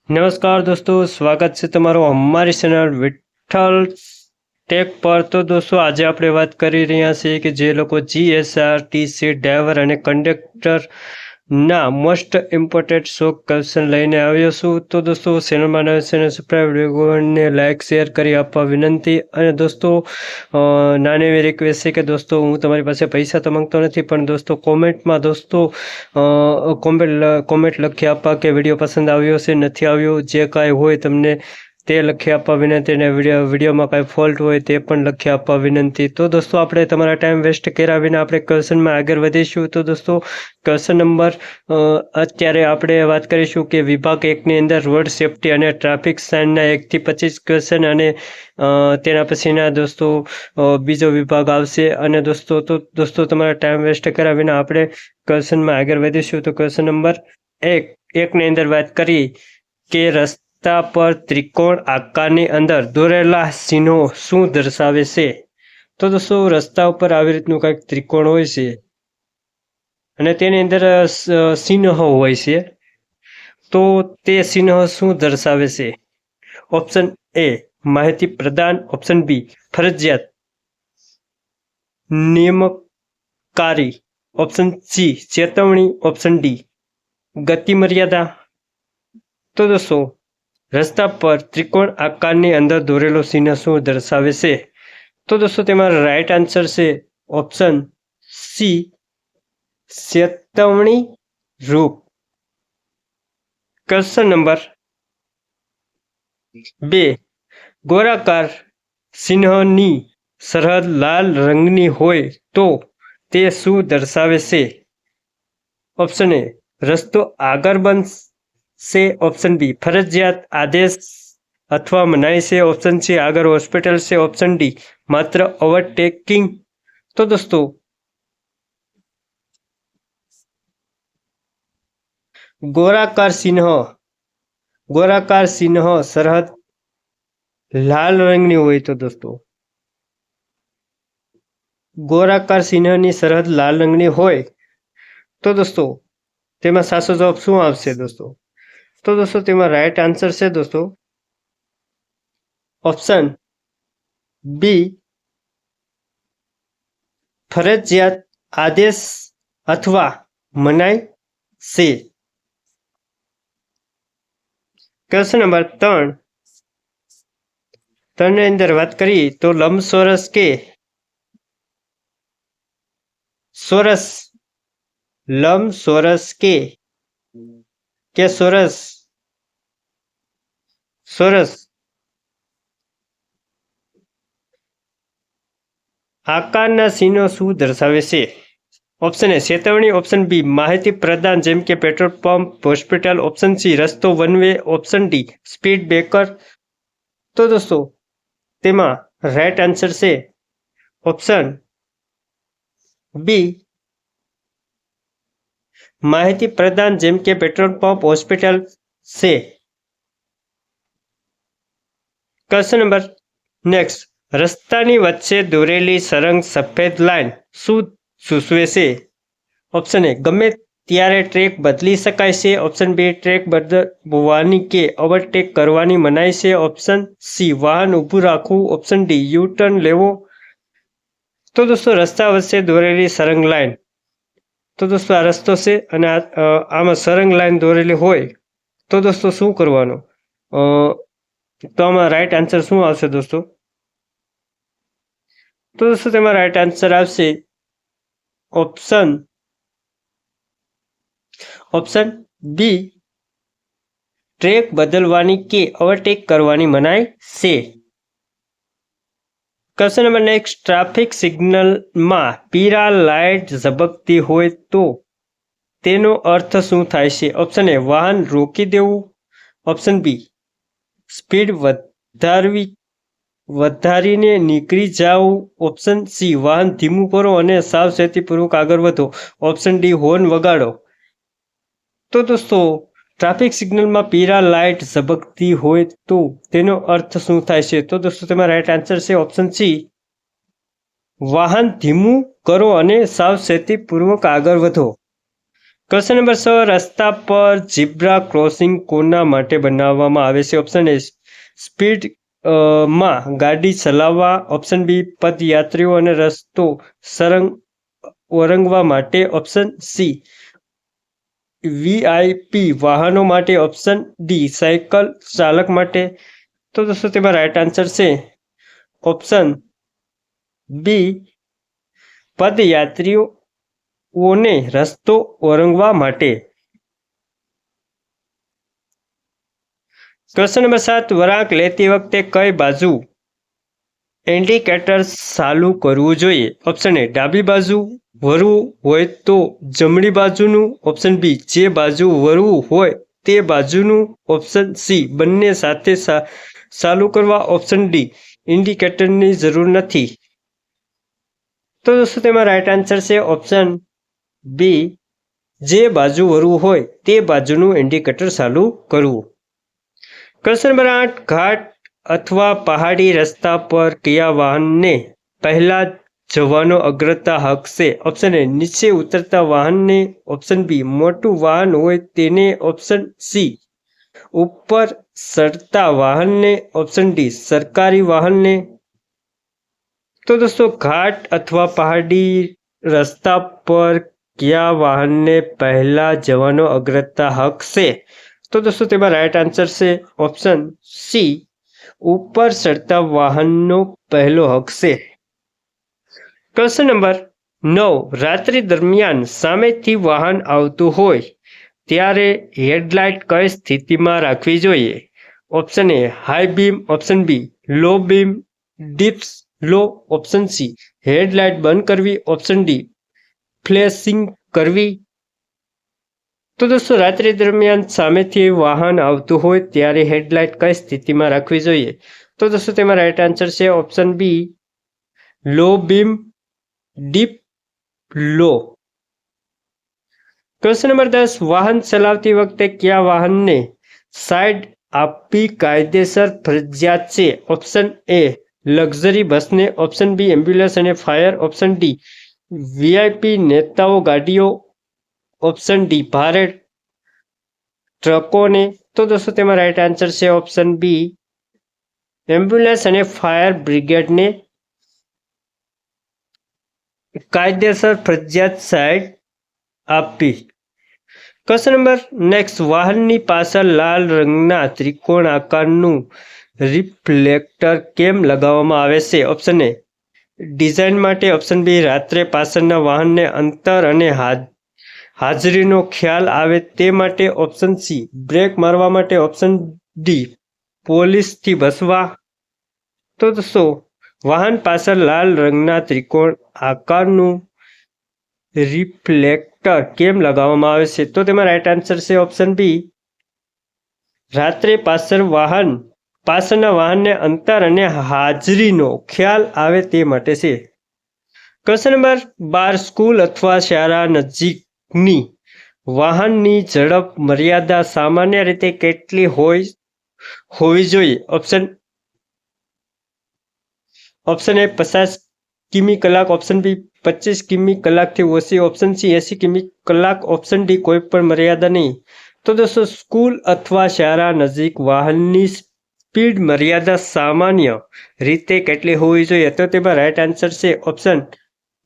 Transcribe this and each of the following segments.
नमस्कार दोस्तों, स्वागत है तमारो हमारी चैनल विठ्ठल टेक पर। तो दोस्तों आज આપણે વાત કરી રહ્યા છીએ કે જે લોકો જીએસઆરટીસી ડ્રાઈવર અને કંડક્ટર ના મોસ્ટ ઇમ્પોર્ટન્ટ શોક ક્વેશ્ચન લઈને આવ્યો છું। તો દોસ્તો ચેનલમાં નવા ચેનલ સબસ્ક્રાઇબ વિડીયોને લાઇક શેર કરી આપવા વિનંતી। અને દોસ્તો નાની એવી રિક્વેસ્ટ છે કે દોસ્તો હું તમારી પાસે પૈસા તો માંગતો નથી, પણ દોસ્તો કોમેન્ટમાં દોસ્તો કોમેન્ટ લખી આપવા કે વિડીયો પસંદ આવ્યો છે નથી આવ્યો, જે કાંઈ હોય તમને તે લખી આપવા વિનંતી। અને વિડીયોમાં કાંઈ ફોલ્ટ હોય તે પણ લખી આપવા વિનંતી। તો દોસ્તો આપણે તમારા ટાઈમ વેસ્ટ કર્યા વિના આપણે ક્વેશ્ચનમાં આગળ વધીશું। તો દોસ્તો ક્વેશ્ચન નંબર અત્યારે આપણે વાત કરીશું કે વિભાગ 1ની અંદર રોડ સેફ્ટી અને ટ્રાફિક સાઇનના 1 થી 25 ક્વેશ્ચન, અને તેના પછીના દોસ્તો બીજો વિભાગ આવશે। અને દોસ્તો તમારા ટાઈમ વેસ્ટ કર્યા વિના આપણે ક્વેશ્ચનમાં આગળ વધીશું। તો ક્વેશ્ચન નંબર 1ની અંદર વાત કરી કે રસ્તા પર ત્રિકોણ આકારની અંદર દોરેલા ચિહ્નો શું દર્શાવે છે? તો દોસ્તો રસ્તા ઉપર આવી રીતનું કંઈક ત્રિકોણ હોય છે અને તેની અંદર ચિહ્ન હોય છે, તો તે ચિહ્ન શું દર્શાવે છે? ઓપ્શન એ માહિતી પ્રદાન, ઓપ્શન બી ફરજિયાત નિયમનકારી, ઓપ્શન સી ચેતવણી, ઓપ્શન ડી ગતિ મર્યાદા। તો દોસ્તો રસ્તા પર ત્રિકોણ આકારની અંદર દોરેલો ચિહ્ન શું દર્શાવે છે? તો દોસ્તો તેમાં રાઈટ આન્સર છે ઓપ્શન સી ચેતવણી રૂપ। ક્વેશ્ચન નંબર 2, ગોળાકાર ચિહ્નની સરહદ લાલ રંગની હોય તો તે શું દર્શાવે છે? ઓપ્શન એ રસ્તો આગળ બનશે, ઓપ્શન બી ફરજિયાત આદેશ અથવા મનાઈ છે, ઓપ્શન સી આગળ હોસ્પિટલ છે, ઓપ્શન ડી માત્ર ઓવરટેકિંગ। તો દોસ્તો ગોળાકાર ચિહ્ન સરહદ લાલ રંગની હોય તો દોસ્તો ગોળાકાર ચિહ્નની સરહદ લાલ રંગની હોય તો દોસ્તો તેમાં સાચો જવાબ શું આવશે દોસ્તો? તો દોસ્તો તેમાં રાઈટ આન્સર છે દોસ્તો ઓપ્શન બી ફરજિયાત આદેશ અથવા મનાઈ છે। ક્વેશ્ચન નંબર 3ની અંદર વાત કરીએ તો લંબચોરસ કે ચોરસ, લંબચોરસ કે ચોરસ આકારના ચિહ્નો શું દર્શાવે છે? ઓપ્શન એ ચેતવણી, ઓપ્શન બી માહિતી પ્રદાન જેમ કે petrol pump, hospital, option C રસ્તો one way, option D speed breaker. તો દોસ્તો તેમાં રાઈટ આન્સર છે ઓપ્શન બી માહિતી પ્રદાન જેમ કે પેટ્રોલ પંપ, હોસ્પિટલ છે। ક્વેશ્ચન નંબર નેક્સ્ટ, રસ્તાની વચ્ચે દોરેલી સરંગ સફેદ લાઈન શું સૂચવે છે? ઓપ્શન એ ગમે ત્યારે ટ્રેક બદલી શકાય છે, ઓપ્શન બી ટ્રેક બદલવાની કે ઓવરટેક કરવાની મનાઈ છે, ઓપ્શન સી વાહન ઊભું રાખવું, ઓપ્શન ડી યુ ટર્ન લેવો। તો દોસ્તો રસ્તા વચ્ચે દોરેલી સરંગ લાઈન, તો દોસ્તો આ રસ્તો છે અને આમાં સરંગ લાઈન દોરેલી હોય તો દોસ્તો શું કરવાનું? તો આમાં રાઈટ આન્સર શું આવશે દોસ્તો? તો દોસ્તો તેમાં રાઈટ આન્સર આવશે ઓપ્શન બી ટ્રેક બદલવાની કે ઓવરટેક કરવાની મનાઈ છે। ક્વેશ્ચન નંબર નેક્સ્ટ, ટ્રાફિક સિગ્નલમાં પીળા લાઇટ ઝબકતી હોય તો તેનો અર્થ શું થાય છે? ઓપ્શન એ વાહન રોકી દેવું, ઓપ્શન બી સ્પીડ વધારીને નીકળી જાઓ, ઓપ્શન સી વાહન ધીમું કરો અને સાવચેતીપૂર્વક આગળ વધો, ઓપ્શન ડી હોર્ન વગાડો। તો દોસ્તો ટ્રાફિક સિગ્નલમાં પીળા લાઇટ ઝબકતી હોય તો તેનો અર્થ શું થાય છે? તો દોસ્તો તેમાં રાઈટ આન્સર છે ઓપ્શન સી વાહન ધીમું કરો અને સાવચેતીપૂર્વક આગળ વધો। ક્વેશ્ચન નંબર 6, રસ્તા પર ઝીબ્રા ક્રોસિંગ કોના માટે બનાવવામાં આવે છે? ઓપ્શન એ સ્પીડ માં ગાડી ચલાવવા, ઓપ્શન બી પદયાત્રીઓ અને રસ્તો ઓરંગવા માટે, ઓપ્શન સી વીઆઈપી વાહનો માટે, ઓપ્શન ડી સાયકલ ચાલક માટે. તો દોસ્તો તેમાં રાઈટ આન્સર છે ઓપ્શન બી પદયાત્રીઓને રસ્તો ઓરંગવા માટે. ક્વેશ્ચન નંબર 7, વળાંક લેતી વખતે કઈ બાજુ ઇન્ડિકેટર ચાલુ કરવું જોઈએ? ઓપ્શન એ ડાબી બાજુ વળવું હોય તો જમણી બાજુનું, ઓપ્શન બી જે બાજુ વળવું હોય તે બાજુનું, ઓપ્શન સી બંને સાથે ચાલુ કરવા, ઓપ્શન ડી ઇન્ડિકેટરની જરૂર નથી. તો દોસ્તો તેમાં રાઈટ આન્સર છે ઓપ્શન બી જે બાજુ વળવું હોય તે બાજુનું ઇન્ડિકેટર ચાલુ કરવું. ક્વેશ્ચન નંબર 8, ઘાટ અથવા પહાડી રસ્તા પર કયા વાહનને પહેલા જવાનો અગ્રતા હક છે? ઓપ્શન એ નીચે ઉતરતા વાહનને, ઓપ્શન બી મોટું વાહન હોય તેને, ઓપ્શન સી ઉપર ચડતા વાહનને, ઓપ્શન ડી સરકારી વાહનને. તો દોસ્તો ઘાટ અથવા પહાડી રસ્તા પર કયા વાહનને પહેલા જવાનો અગ્રતા હક છે? તો દોસ્તો તેમાં રાઈટ આન્સર છે ઓપ્શન સી ઉપર ચડતા વાહનનો પહેલો હક છે. ક્વેશ્ચન નંબર 9, રાત્રિ દરમિયાન સામેથી વાહન આવતું હોય ત્યારે હેડલાઇટ કઈ સ્થિતિમાં રાખવી જોઈએ? Option A high beam, option B low beam, dip low, option C headlight બંધ કરવી, ઓપ્શન ડી ફ્લેશિંગ કરવી. તો દોસ્તો રાત્રિ દરમિયાન સામેથી વાહન આવતું હોય ત્યારે હેડલાઇટ કઈ સ્થિતિમાં રાખવી જોઈએ? તો દોસ્તો તેમાં રાઈટ આન્સર છે option B low beam, dip લો. ક્વેશ્ચન નંબર 10, વાહન ચલાવતી વખતે કયા વાહનને સાઈડ આપવી કાયદેસર ફરજિયાત છે? ઓપ્શન એ લક્ઝરી બસને, ઓપ્શન બી એમ્બ્યુલન્સ અને ફાયર, ઓપ્શન ડી વીઆઈપી નેતાઓ ગાડીઓ, ઓપ્શન ડી ભારે ટ્રકોને. તો દોસ્તો તેમાં રાઈટ આન્સર છે ઓપ્શન બી એમ્બ્યુલન્સ અને ફાયર બ્રિગેડને કાયદેસર ફરજિયાત સાઈડ આપવી. ક્વેશ્ચન નંબર નેક્સ્ટ, વાહનની પાછળ લાલ રંગના ત્રિકોણ આકારનું રિફ્લેક્ટર કેમ લગાવવામાં આવે છે? ઓપ્શન એ ડિઝાઇન માટે, ઓપ્શન બી રાત્રે પાછળના વાહનને અંતર અને હાજરીનો ખ્યાલ આવે તે માટે, ઓપ્શન સી બ્રેક મારવા માટે, ઓપ્શન ડી પોલીસથી બચવા. તો દોસ્તો વાહન પાછળ લાલ રંગના ત્રિકોણ આકારનું રિફ્લેક્ટર કેમ લગાવવામાં આવે છે? તો તેમાં રાઈટ આન્સર છે ઓપ્શન બી રાત્રે પાછળના વાહનને અંતર અને હાજરીનો ખ્યાલ આવે તે માટે છે. ક્વેશ્ચન નંબર 12, સ્કૂલ અથવા શાળા નજીકની વાહનની ઝડપ મર્યાદા સામાન્ય રીતે કેટલી હોવી જોઈએ? ઓપ્શન એ 50 કિમી કલાક, ઓપ્શન બી 25 કિમી કલાકથી ઓછી, ઓપ્શન સી 80 કિમી કલાક, ઓપ્શન ડી કોઈ પણ મર્યાદા નહીં. તો દોસ્તો સ્કૂલ અથવા શાળા નજીક વાહનની સ્પીડ મર્યાદા સામાન્ય રીતે કેટલી હોવી જોઈએ? તો તેમાં રાઈટ આન્સર છે ઓપ્શન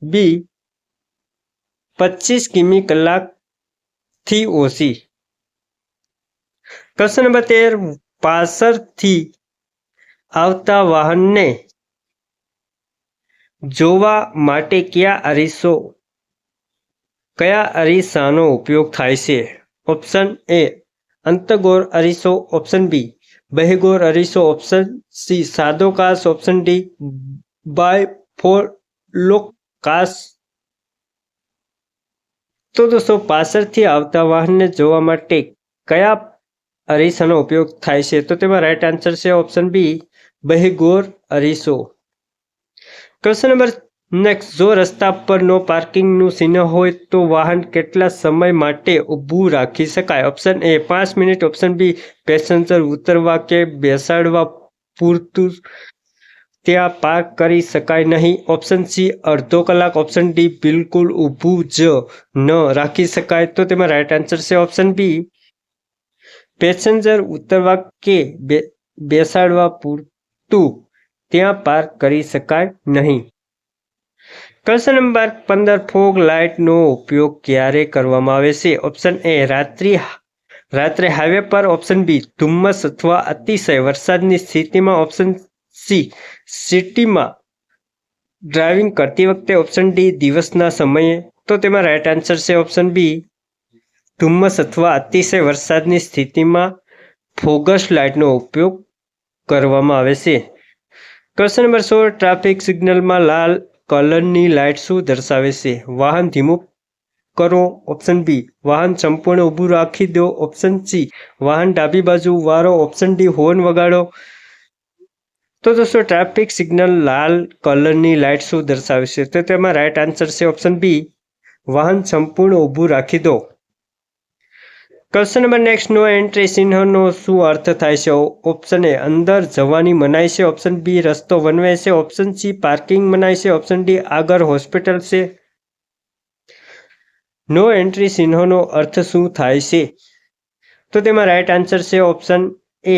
બી 25 કિમી કલાકથી ઓછી. ક્વેશ્ચન નંબર 13, પાછળથી આવતા વાહનને જોવા માટે કયા અરીસાનો ઉપયોગ થાય છે? ઓપ્શન એ અંતર્ગોળ અરીસો, ઓપ્શન બી બહિર્ગોળ અરીસો, ઓપ્શન સી સાદો કાચ, ઓપ્શન ડી બાયફોલોક કાચ. તો દોસ્તો પાછળથી આવતા વાહનને જોવા માટે કયા અરીસાનો ઉપયોગ થાય છે? તો તેમાં રાઈટ આન્સર છે ઓપ્શન બી બહિર્ગોળ અરીસો. ક્વેશ્ચન નંબર નેક્સ્ટ, જો રસ્તા પર નો પાર્કિંગનું ચિહ્ન હોય તો વાહન કેટલા સમય માટે ઊભું રાખી શકાય? Option A 5 minute, option B passenger ઉતરવા કે બેસાડવા પૂરતું, ત્યાં પાર્ક કરી શકાય નહીં. ઓપ્શન સી અડધો કલાક. ઓપ્શન ડી બિલકુલ ઊભું જ ન રાખી શકાય. તો તેમાં રાઈટ આન્સર છે ઓપ્શન બી પેસેન્જર ઉતરવા કે બેસાડવા પૂરતું ત્યાં પાર્ક કરી શકાય નહીં. ક્વેશ્ચન નંબર 15 ફોગ લાઇટનો ઉપયોગ ક્યારે કરવામાં આવે છે? ઓપ્શન એ રાત્રે હાઈવે પર. ઓપ્શન બી ધુમ્મસ અથવા અતિશય વરસાદની સ્થિતિમાં. ઓપ્શન સી સિટીમાં ડ્રાઇવિંગ કરતી વખતે. ઓપ્શન ડી દિવસના સમયે. તો તેમાં રાઈટ આન્સર છે ઓપ્શન બી ધુમ્મસ અથવા અતિશય વરસાદની સ્થિતિમાં ફોગસ લાઇટનો ઉપયોગ કરવામાં આવે છે. ક્વેશ્ચન નંબર 16 ટ્રાફિક સિગ્નલમાં લાલ કલરની લાઇટ શું દર્શાવે છે? વાહન ધીમું કરો. ઓપ્શન બી વાહન સંપૂર્ણ ઊભું રાખી દો. ઓપ્શન સી વાહન ડાબી બાજુ વાળો. ઓપ્શન ડી હોર્ન વગાડો. તો દોસ્તો ટ્રાફિક સિગ્નલ લાલ કલરની લાઇટ શું દર્શાવે છે? તો તેમાં રાઈટ આન્સર છે ઓપ્શન બી વાહન સંપૂર્ણ ઊભું રાખી દો. Question number next no entry ચિહ્નનો શું અર્થ થાય છે? ઓપ્શન એ અંદર જવાની મનાઈ છે. ઓપ્શન બી રસ્તો વનવે છે. ઓપ્શન સી પાર્કિંગ મનાઈ છે. ઓપ્શન ડી આગળ હોસ્પિટલ છે. નો એન્ટ્રી ચિહ્નનો અર્થ શું થાય છે? તો તેમાં રાઈટ આન્સર છે ઓપ્શન એ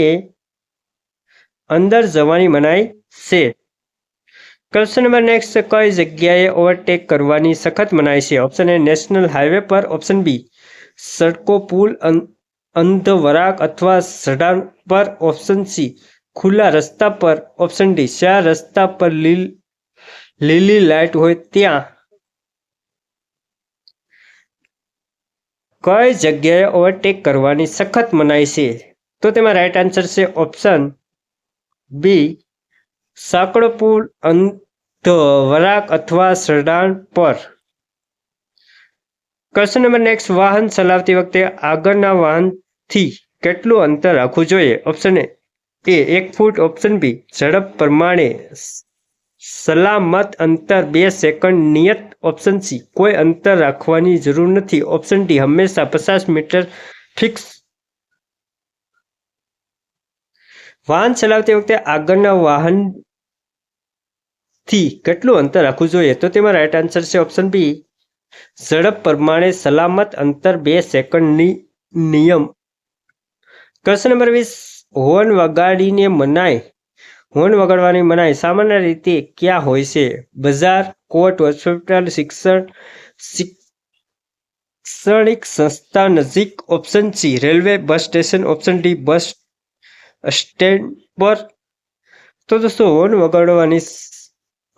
અંદર જવાની મનાઈ છે. ક્વેશ્ચન નંબર નેક્સ્ટ કઈ જગ્યાએ ઓવરટેક કરવાની સખત મનાઈ છે? ઓપ્શન એ નેશનલ હાઈવે પર. ઓપ્શન બી સડકો, પુલ, અંધ વળાંક અથવા સડાન પર. ઓપ્શન સી ખુલ્લા રસ્તા પર. ઓપ્શન ડી જ્યાં રસ્તા પર લીલી લાઇટ હોય ત્યાં. કઈ જગ્યાએ ઓવરટેક કરવાની સખત મનાઈ છે? તો તેમાં રાઈટ આન્સર છે ઓપ્શન બી સાંકડો, પુલ, અંધ વળાંક અથવા સડાન પર. ક્વેશ્ચન નંબર નેક્સ્ટ વાહન ચલાવતી વખતે આગળના વાહનથી કેટલું અંતર રાખવું જોઈએ? ઓપ્શન એ 1 ફૂટ. ઓપ્શન બી ઝડપ પ્રમાણે સલામત અંતર 2 સેકન્ડ નિયત. ઓપ્શન સી કોઈ અંતર રાખવાની જરૂર નથી. ઓપ્શન ડી હંમેશા 50 મીટર ફિક્સ. વાહન ચલાવતી વખતે આગળના વાહનથી કેટલું અંતર રાખવું જોઈએ? તો તેમાં રાઈટ આન્સર છે ઓપ્શન બી ઝડપ પ્રમાણે સલામત અંતર 2 સેકન્ડની નિયમ. ક્વેશ્ચન નંબર 20 હોર્ન વગાડીને મનાઈ. હોર્ન વગાડવાની મનાઈ સામાન્ય રીતે ક્યાં હોય છે? બજાર, કોર્ટ, હોસ્પિટલ, શૈક્ષણિક સંસ્થા નજીક. Option C railway, bus station. Option D bus stand પર. તો દોસ્તો હોર્ન વગાડવાની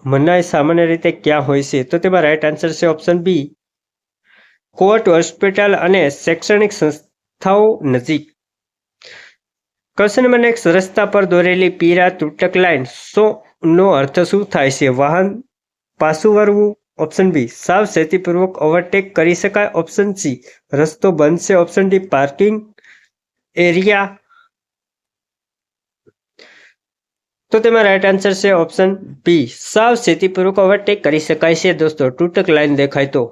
મનાઈ સામાન્ય રીતે ક્યાં હોય છે? તો તેમાં રાઈટ આન્સર છે ઓપ્શન બી કોર્ટ, હોસ્પિટલ અને શૈક્ષણિક સંસ્થાઓ નજીક. ક્વેશ્ચન નંબર નેક્સ્ટ રસ્તા પર દોરેલી પીળા તૂટક લાઇન નો અર્થ શું થાય છે? વાહન પાછું વળવું. ઓપ્શન બી સાવચેતીપૂર્વક ઓવરટેક કરી શકાય. ઓપ્શન સી રસ્તો બંધ છે. Option D parking area. તો તેમાં રાઈટ આન્સર છે ઓપ્શન બી સાવચેતીપૂર્વક ઓવરટેક કરી શકાય છે. દોસ્તો તૂટક લાઇન દેખાય તો.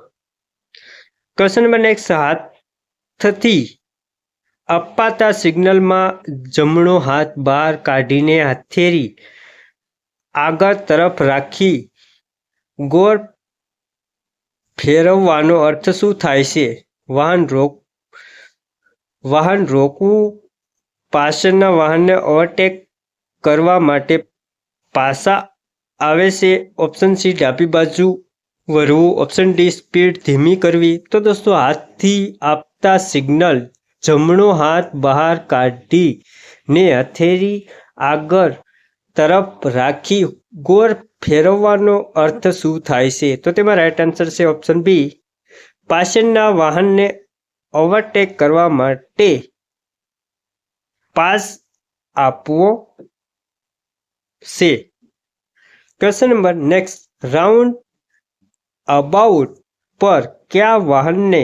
ક્વેશ્ચન નંબર નેક્સ્ટ હાથથી અપાતા સિગ્નલમાં જમણો હાથ બહાર કાઢીને હથેળી આગળ તરફ રાખી ગોળ ફેરવવાનો અર્થ શું થાય છે? વાહન રોકવું. પાછળના વાહનને ઓવરટેક કરવા માટે પાછા આવે છે. ઓપ્શન સી ડાબી બાજુ વળવું. ઓપ્શન ડી સ્પીડ ધીમી કરવી. તો દોસ્તો હાથથી આપતા સિગ્નલ જમણો હાથ બહાર કાઢીને હથેળી આગળ તરફ રાખી ગોળ ફેરવવાનો અર્થ શું થાય છે? તો તેમાં રાઈટ આન્સર છે ઓપ્શન બી પાછળના વાહનને ઓવરટેક કરવા માટે પાસ આપવો છે. Question number next round about પર કયા વાહનને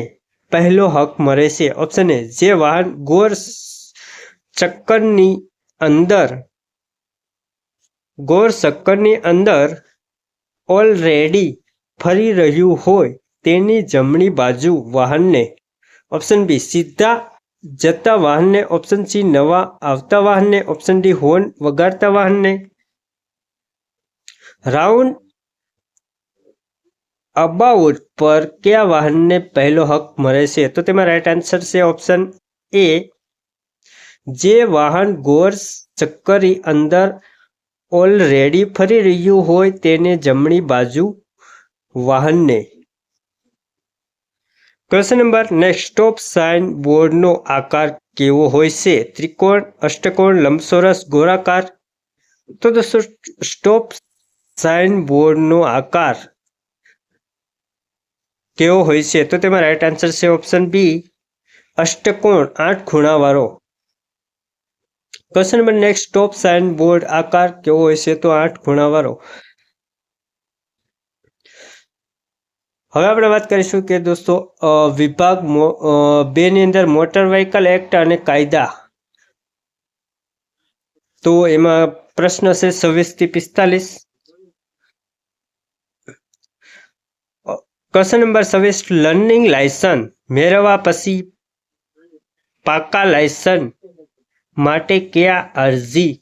પહેલો હક મળે છે? ઓપ્શન એ જે વાહન ગોળ ચક્કરની અંદર ઓલરેડી ફરી રહ્યું હોય તેની જમણી બાજુ વાહનને. ઓપ્શન બી સીધા જતા વાહનને. ઓપ્શન સી નવા આવતા વાહનને. ઓપ્શન ડી હોર્ન વગાડતા વાહનને. રાઉન્ડ અબાઉટ પર કયા વાહનને પહેલો હક મળે છે? તો તેમાં રાઈટ આન્સર છે ઓપ્શન એ, જે વાહન ગોળ ચક્કરી અંદર ઓલરેડી ફરી રહ્યું હોય તેને જમણી બાજુ વાહનને. Question number next, stop sign બોર્ડનો આકાર કેવો હોય છે? ત્રિકોણ, અષ્ટકોણ, લંબચોરસ, ગોળાકાર? તો દોસ્તો સ્ટોપ સાઇન બોર્ડનો આકાર કેવો હોય છે? તો તેમાં રાઈટ આન્સર છે ઓપ્શન બી, અષ્ટકોણ, 8 ખૂણાવાળો. Question number next, stop sign board આકાર કેવો હોય છે? તો 8 ખૂણાવાળો. હવે આપણે વાત કરીશું કે દોસ્તો વિભાગ 2 ની અંદર મોટર વ્હીકલ એક્ટ અને કાયદા. તો એમાં પ્રશ્ન છે 26 થી 45. ક્વેશ્ચન નંબર 26, લર્નિંગ લાયસન્સ મેળવવા પછી પાકા લાયસન્સ માટે ક્યાં અરજી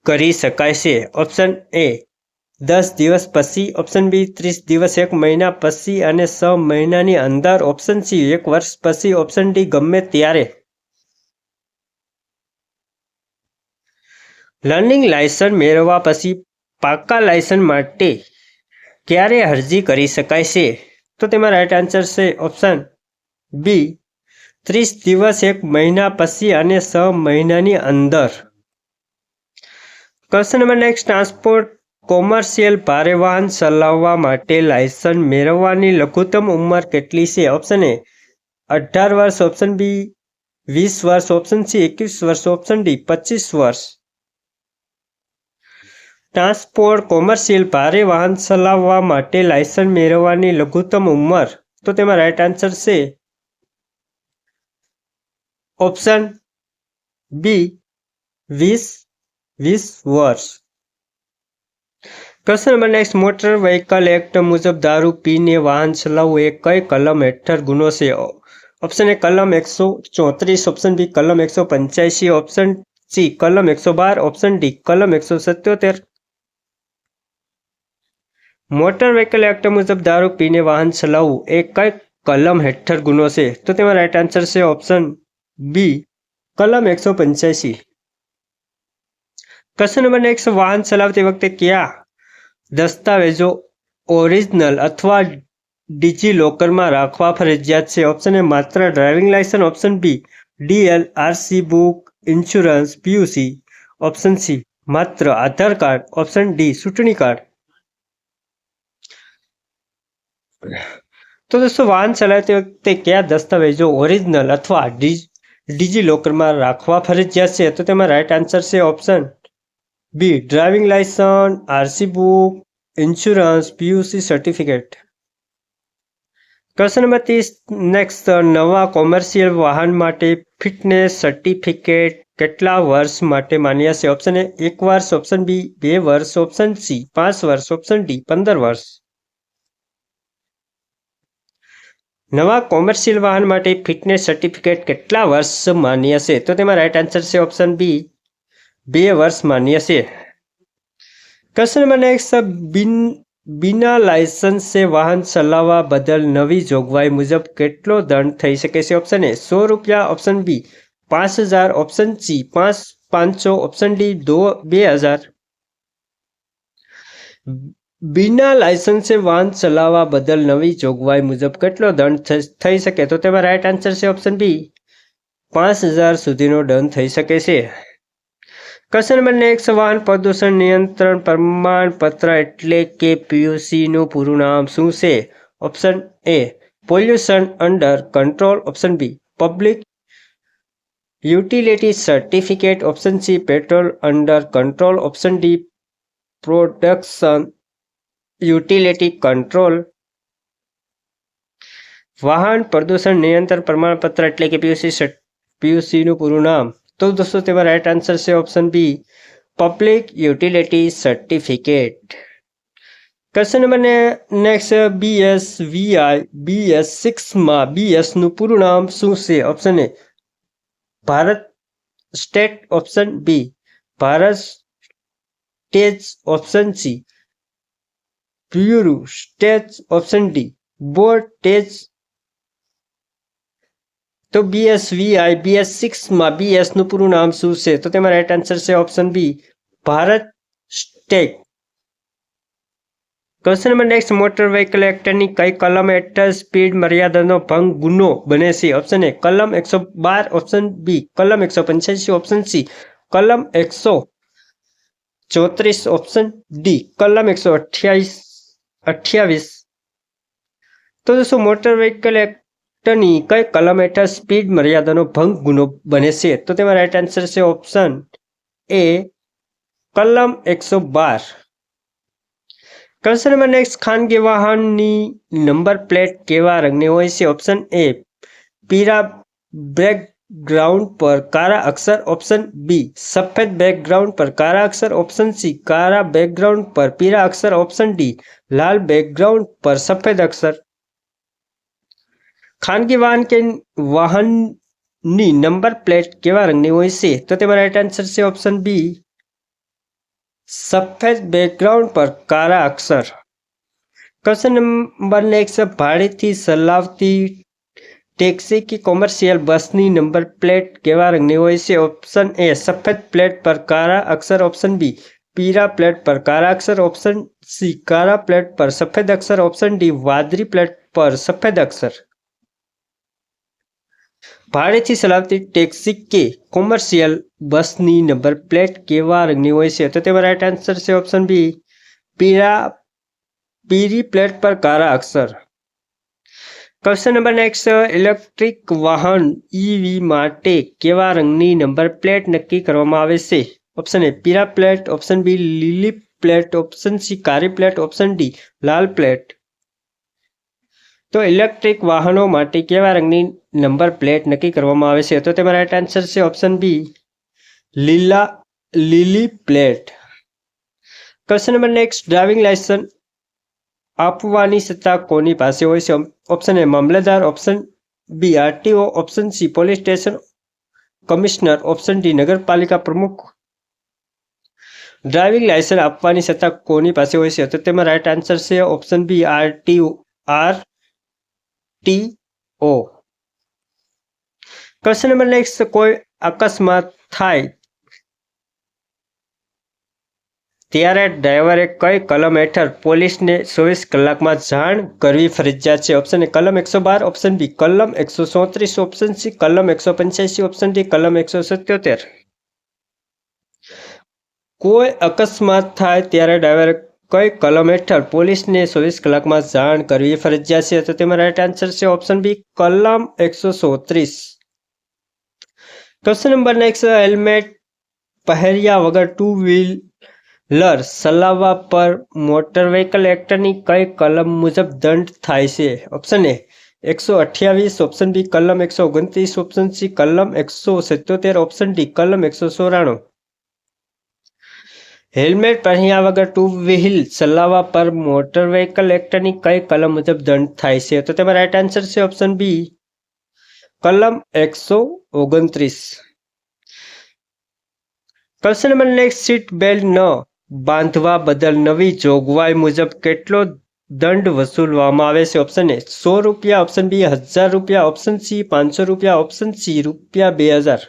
કરી શકાય છે? ઓપ્શન એ 10 દિવસ પછી, ઓપ્શન બી 30 દિવસ, 1 મહિના પછી અને 6 મહિનાની અંદર, ઓપ્શન સી 1 વર્ષ પછી, ઓપ્શન ડી ગમે ત્યારે. લર્નિંગ લાયસન્સ મેળવવા પછી પાકા લાયસન્સ માટે ક્યારે અરજી કરી શકાય છે? તો તેમાં રાઈટ આન્સર છે ઓપ્શન બી, 30 દિવસ, 1 મહિના પછી અને 6 મહિનાની અંદર. Question number next, transport commercial ભારે વાહન ચલાવવા માટે લાયસન્સ મેળવવાની લઘુત્તમ ઉંમર કેટલી છે? ઓપ્શન એ 18 વર્ષ, ઓપ્શન બી 20 વર્ષ, ઓપ્શન સી 21 વર્ષ, ઓપ્શન ડી 25 વર્ષ. ટ્રાન્સપોર્ટ કોમર્શિયલ ભારે વાહન ચલાવવા માટે લાયસન્સ મેળવવાની લઘુત્તમ ઉંમર, તો તેમાં રાઈટ આન્સર છે ઓપ્શન બી 20 વર્ષ. Question number next, motor vehicle act મુજબ દારૂ પીને વાહન ચલાવવું એ કઈ કલમ હેઠળ ગુનો છે? ઓપ્શન એ કલમ 134, ઓપ્શન બી કલમ 185, ઓપ્શન સી કલમ 112, ઓપ્શન ડી કલમ 177. મોટર વ્હીકલ એક્ટ મુજબ દારૂ પીને વાહન ચલાવવું એ કઈ કલમ હેઠળ ગુનો છે? તો તેમાં રાઈટ આન્સર છે ઓપ્શન બી કલમ 185. ક્વેશ્ચન નંબર નેક્સ્ટ, વાહન ચલાવતી વખતે કયા દસ્તાવેજો ઓરિજિનલ અથવા ડિજિલોકરમાં રાખવા ફરજિયાત છે? ઓપ્શન એ માત્ર driving licence, option B DL, RC book, insurance, PUC, option C માત્ર આધાર કાર્ડ, ઓપ્શન ડી ચૂંટણી કાર્ડ. તો દોસ્તો વાહન ચલાવતી વખતે કયા દસ્તાવેજો ઓરિજિનલ અથવા ડિજિલોકરમાં રાખવા ફરજિયાત છે? તો તેમાં રાઈટ આન્સર છે option B driving licence, RC book, insurance, PUC certificate. Question number 30, next, નવા કોમર્શિયલ વાહન માટે ફિટનેસ સર્ટિફિકેટ કેટલા વર્ષ માટે માન્ય છે? ઓપ્શન એ 1 વર્ષ, ઓપ્શન બી 2 વર્ષ, ઓપ્શન સી 5 વર્ષ, ઓપ્શન ડી 15 વર્ષ. નવા કોમર્શિયલ વાહન માટે ફિટનેસ સર્ટિફિકેટ કેટલા વર્ષ માન્ય છે? તો તેમાં રાઈટ આન્સર છે ઓપ્શન બી 2 વર્ષ માન્ય છે. ક્વેશ્ચન નંબર નેક્સ્ટ, બિના લાયસન્સે વાહન ચલાવવા બદલ નવી જોગવાઈ મુજબ કેટલો દંડ થઈ શકે છે? ઓપ્શન એ 100 રૂપિયા, option B 5000, option C 500, option D 2000. બિના લાયસન્સે વાહન ચલાવવા બદલ નવી જોગવાઈ મુજબ કેટલો દંડ થઈ શકે? તો તેમાં રાઈટ આન્સર છે ઓપ્શન બી 5000 સુધીનો દંડ થઈ શકે છે. ક્વેશ્ચન નંબર નેક્સ્ટ, વાહન પ્રદૂષણ નિયંત્રણ પ્રમાણપત્ર એટલે કે પીયુસીનું પૂરું નામ શું છે? Option A pollution under control, option B public utility certificate, option C petrol under control, option D production utility control. વાહન પ્રદૂષણ નિયંત્રણ પ્રમાણપત્ર એટલે કે પીયુસીનું પૂરું નામ, તો દોસ્તો તેમાં રાઈટ આન્સર છે option B public utility certificate. Question number next, BSVI BS6માં BSનું પૂરું નામ શું છે? Option A Bharat state, option B Bharat stage, option C bureau stage option D board stage તો BSVI BS6 માં BS નું પૂરું નામ શું છે? તો તેમાં રાઈટ આન્સર છે option B Bharat stage. Question number next, motor vehicle એક્ટની કઈ કલમ હેઠળ સ્પીડ મર્યાદાનો ભંગ ગુનો બને છે? ઓપ્શન એ કલમ 112, ઓપ્શન બી કલમ 185, ઓપ્શન સી કલમ 134, ઓપ્શન ડી કલમ 128. તો દોસ્તો મોટર વ્હીકલ એક્ટની કઈ કલમ હેઠળ સ્પીડ મર્યાદાનો ભંગ ગુનો બને છે? તો તેમાં રાઈટ આન્સર છે ઓપ્શન એ કલમ 112. ક્વેશ્ચન નંબર નેક્સ્ટ, ખાનગી વાહનની નંબર પ્લેટ કેવા રંગની હોય છે? ઓપ્શન એ પીળા બેકગ્રાઉન્ડ પર કાળા અક્ષર, ઓપ્શન બી સફેદ બેકગ્રાઉન્ડ પર કાળા અક્ષર, ઓપ્શન સી કાળા બેકગ્રાઉન્ડ પર પીળા અક્ષર, ઓપ્શન ડી લાલ બેકગ્રાઉન્ડ પર સફેદ અક્ષર. ખાનગી વાહનની નંબર પ્લેટ કેવા રંગની હોય છે? તો તેમાં રાઈટ આન્સર છે ઓપ્શન બી સફેદ બેકગ્રાઉન્ડ પર કાળા અક્ષર. ક્વેશ્ચન નંબર નેક્સ્ટ, ભાડેથી ચલાવતી ટેક્સી કે કોમર્શિયલ બસની નંબર પ્લેટ કેવા રંગની હોય છે? ઓપ્શન એ સફેદ પ્લેટ પર કાળા અક્ષર, ઓપ્શન બી પીળા પ્લેટ પર કાળા અક્ષર, ઓપ્શન સી કાળા પ્લેટ પર સફેદ અક્ષર, ઓપ્શન ડી વાદળી પ્લેટ પર સફેદ અક્ષર. ભાડેથી ચલાવતી ટેક્સી કે કોમર્શિયલ બસની નંબર પ્લેટ કેવા રંગની હોય છે? તો તેમાં રાઈટ આન્સર છે ઓપ્શન બી પીળી પ્લેટ પર કાળા અક્ષર. ક્વેશ્ચન નંબર નેક્સ્ટ, ઇલેક્ટ્રિક વાહન EV માટે કેવા રંગની નંબર પ્લેટ નક્કી કરવામાં આવે છે? ઓપ્શન એ પીળા પ્લેટ, ઓપ્શન બી લીલી પ્લેટ, ઓપ્શન સી કાળી પ્લેટ, ઓપ્શન ડી લાલ પ્લેટ. તો ઇલેક્ટ્રિક વાહનો માટે કેવા રંગની નંબર પ્લેટ નક્કી કરવામાં આવે છે? તો તેમાં રાઈટ આન્સર છે ઓપ્શન બી લીલી plate. Question number next, driving licence આપવાની સત્તા કોની પાસે હોય છે? ઓપ્શન એ મામલતદાર, option B RTO, option C police station commissioner, option D નગરપાલિકા પ્રમુખ. ડ્રાઇવિંગ લાયસન્સ આપવાની સત્તા કોની પાસે હોય છે? તો તેમાં રાઈટ આન્સર છે option B RTO. Question number next, કોઈ અકસ્માત થાય ત્યારે ડ્રાઈવરે કઈ કલમ હેઠળ પોલીસને 24 કલાકમાં જાણ કરવી ફરજિયાત છે? ઓપ્શન એ કલમ 112, ઓપ્શન બી કલમ 134, ઓપ્શન સી કલમ 185, ઓપ્શન ડી કલમ 177. કોઈ અકસ્માત થાય ત્યારે ડ્રાઈવરે કઈ કલમ હેઠળ પોલીસને 24 કલાકમાં જાણ કરવી ફરજિયાત છે? તો તેમાં રાઈટ આન્સર છે ઓપ્શન બી કલમ 134. ક્વેશ્ચન નંબર નેક્સ્ટ, હેલ્મેટ પહેર્યા વગર ટુ વ્હીલર ચલાવવા પર મોટર વ્હીકલ એક્ટની કઈ કલમ મુજબ દંડ થાય છે? ઓપ્શન એ 128, ઓપ્શન બી કલમ 129, ઓપ્શન સી કલમ 177, ઓપ્શન ડી કલમ 194. હેલ્મેટ પહેર્યા વગર ટુ વ્હીલ ચલાવવા પર મોટર વ્હીકલ એક્ટની કઈ કલમ મુજબ દંડ થાય છે? તો તેમાં રાઈટ આન્સર છે ઓપ્શન બી કલમ 129. Question number next, seat belt ન બાંધવા બદલ નવી જોગવાઈ મુજબ કેટલો દંડ વસૂલવામાં આવે છે? ઓપ્શન એ 100 રૂપિયા, ઓપ્શન બી 1000 રૂપિયા, ઓપ્શન સી 500 રૂપિયા, ઓપ્શન સી રૂપિયા 2000.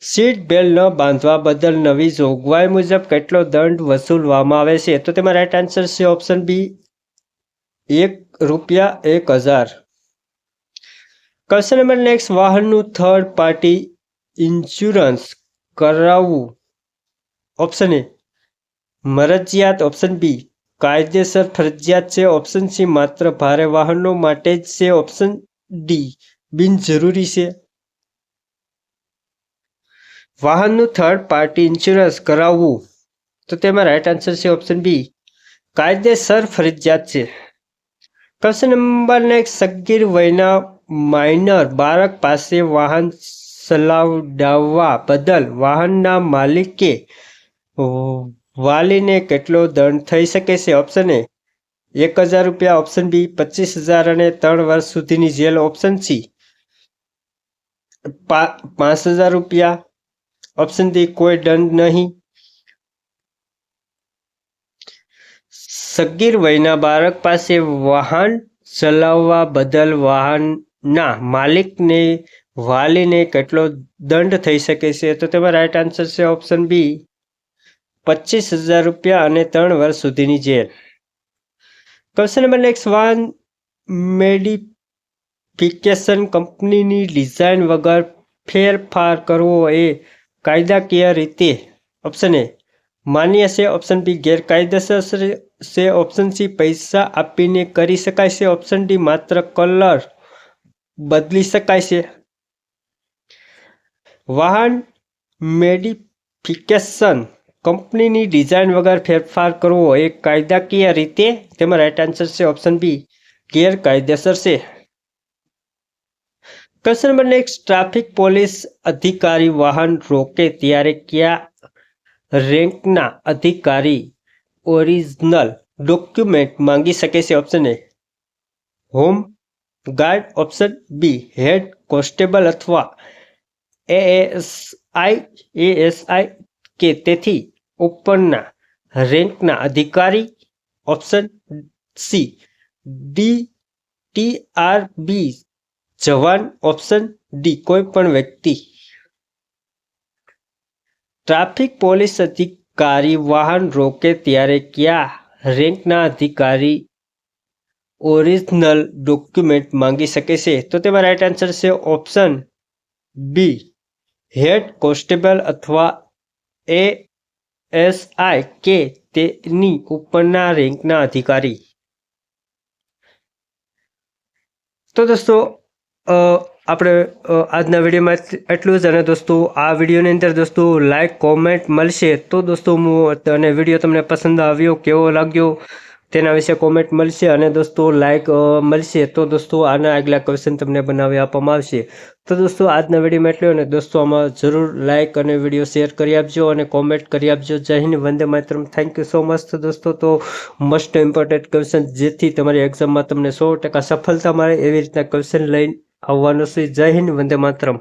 સીટ બેલ્ટ ન બાંધવા બદલ નવી જોગવાઈ મુજબ કેટલો દંડ વસૂલવામાં આવે છે? તો તેમાં રાઈટ આન્સર છે ઓપ્શન બી રૂપિયા 1000. ક્વેશ્ચન નંબર નેક્સ્ટ, વાહનનું થર્ડ પાર્ટી ઇન્સ્યોરન્સ કરાવવું ઓપ્શન એ મરજિયાત, ઓપ્શન બી કાયદેસર ફરજિયાત છે, ઓપ્શન સી માત્ર ભારે વાહનો માટે જ છે, ઓપ્શન ડી બિનજરૂરી છે. વાહનનું થર્ડ પાર્ટી ઇન્સ્યોરન્સ કરાવવું, તો તેમાં રાઈટ આન્સર છે ઓપ્શન બી કાયદેસર ફરજિયાત છે. ક્વેશ્ચન નંબર નેક્સ્ટ, સગીર વયના માઇનર બાળક પાસે વાહન ચલાવડાવવા બદલ વાહનના માલિકે વાલીને કેટલો દંડ થઈ શકે છે? ઓપ્શન એ 1000 રૂપિયા, ઓપ્શન બી 25,000 અને 3 વર્ષ સુધીની જેલ, ઓપ્શન સી 5000 રૂપિયા, ઓપ્શન ડી કોઈ દંડ નહીં. સગીર વયના બાળક પાસે વાહન ચલાવવા બદલ વાહનના માલિકને વાલીને કેટલો દંડ થઈ શકે છે? તો તેમાં રાઈટ આન્સર છે ઓપ્શન બી 25,000 રૂપિયા અને 3 વર્ષ સુધીની જેલ. ક્વેશ્ચન નંબર નેક્સ્ટ, વાહન મોડિફિકેશન કંપનીની ડિઝાઇન વગર ફેરફાર કરવો એ કાયદાકીય રીતે ઓપ્શન એ માન્ય છે, ઓપ્શન બી ગેરકાયદેસર છે, ઓપ્શન સી પૈસા આપીને કરી શકાય છે, ઓપ્શન ડી માત્ર કલર બદલી શકાય છે. વાહન મોડિફિકેશન કંપનીની ડિઝાઇન વગર ફેરફાર કરવો એ કાયદાકીય રીતે, તેમાં રાઈટ આન્સર છે ઓપ્શન બી ગેરકાયદેસર છે. Question number next, traffic police અધિકારી વાહન રોકે ત્યારે કયા રેન્કના અધિકારી ઓરિજિનલ ડોક્યુમેન્ટ માંગી શકે છે? Option A home guard, option B head constable અથવા એએસઆઈ કે તેથી ઉપરના રેન્કના અધિકારી, ઓપ્શન સી DTRB જવાન, ઓપ્શન ડી કોઈ પણ વ્યક્તિ. ટ્રાફિક પોલીસ અધિકારી વાહન રોકે ત્યારે કયા રેન્કના અધિકારી ઓરિજિનલ ડોક્યુમેન્ટ માંગી શકે છે? તો તેમાં રાઈટ આન્સર છે ઓપ્શન બી હેડ કોન્સ્ટેબલ અથવા એએસઆઈ કે તેની ઉપરના રેન્કના અધિકારી. તો દોસ્તો આપણે આજના વિડીયોમાં એટલું જ. અને દોસ્તો આ વિડીયોની અંદર દોસ્તો લાઈક કોમેન્ટ મળશે. તો દોસ્તો અને વિડીયો તમને પસંદ આવ્યો, કેવો લાગ્યો તેના વિશે કોમેન્ટ મળશે. અને દોસ્તો લાઈક મળશે તો દોસ્તો આના આગલા ક્વેશ્ચન તમને બનાવી આપવામાં આવશે. તો દોસ્તો આજના વિડીયોમાં એટલું. અને દોસ્તો આમાં જરૂર લાઈક અને વિડીયો શેર કરી આપજો અને કોમેન્ટ કરી આપજો. જય Hind, Vande Mataram. Thank you so much દોસ્તો. તો મોસ્ટ ઇમ્પોર્ટન્ટ ક્વેશ્ચન જેથી તમારી એક્ઝામમાં તમને 100% સફળતા મળે એવી રીતના ક્વેશ્ચન લઈને આવવાનો છે. જય હિન્દ, વંદે માતરમ.